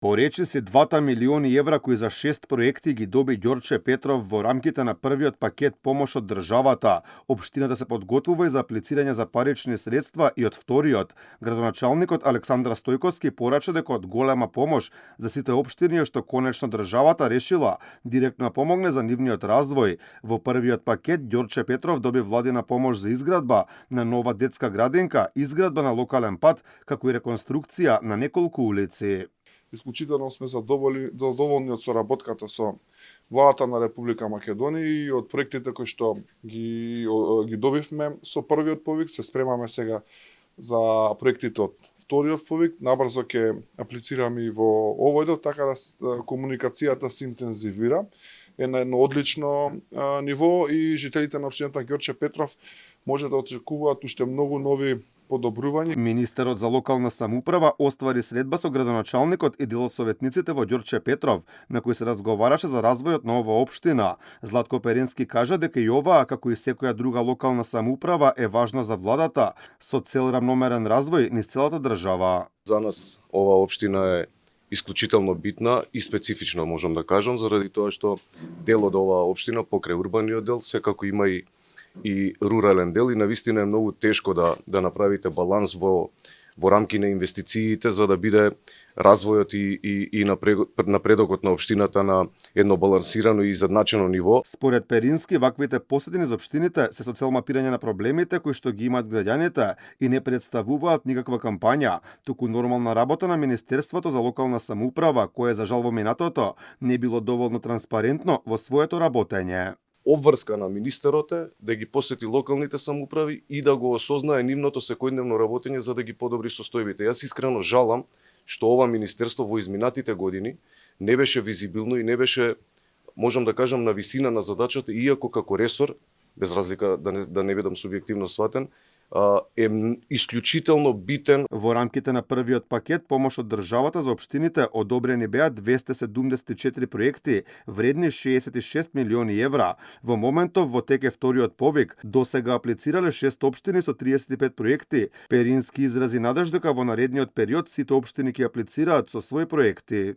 Поречи си 2 милиони евра кои за 6 проекти ги доби Ѓорче Петров во рамките на првиот пакет помош од државата. Општината се подготвува и за аплицирање за парични средства и од вториот. Градоначалникот Александра Стојковски порача дека од голема помош за сите општини што конечно државата решила директно помогне за нивниот развој. Во првиот пакет Ѓорче Петров доби владина помош за изградба на нова детска градинка, изградба на локален пат, како и реконструкција на неколку улици. Исклучително сме задоволни од соработката со владата на Република Македонија и од проектите кои што ги добивме со првиот повик. Се спремаме сега за проектите од вториот повик. Набрзо ќе аплицираме и во овој дел, така да комуникацијата се интензивира. Е на едно одлично ниво и жителите на општината Ѓорче Петров може да очекуваат уште многу нови подобрувања. Министерот за локална самоуправа оствари средба со градоначалникот и дел од советниците во Ѓорче Петров, на кој се разговараше за развојот на оваа општина. Златко Перински кажа дека и оваа, како и секоја друга локална самоуправа, е важна за владата со цел рамномерен развој низ целата држава. За нас оваа општина е исклучително битна и специфична, можам да кажам, заради тоа што дел од оваа општина покрај урбаниот дел секако има и рурален дел и навистина е многу тешко да направите баланс во рамки на инвестициите за да биде развојот и напредокот на општината на едно балансирано и изедначено ниво. Според Перински, ваквите посети низ општините се со цел мапирање на проблемите кои што ги имаат граѓаните и не представуваат никаква кампања, туку нормална работа на Министерството за локална самоуправа, кое за жал во минатото не било доволно транспарентно во своето работење. Обврска на министерот е да ги посети локалните самоуправи и да го осознае нивното секојдневно работење за да ги подобри состојбите. Јас искрено жалам што ова министерство во изминатите години не беше визибилно и не беше, можам да кажам, на висина на задачата, иако како ресор, без разлика да не бидам субјективно сватен, е исклучително битен. Во рамките на првиот пакет помош од државата за општините одобрени беа 274 проекти вредни 66 милиони евра. Во моментов во тек е вториот повик. До сега аплицирале 6 општини со 35 проекти. Перински изрази надеж дека во наредниот период сите општини ќе аплицираат со своји проекти.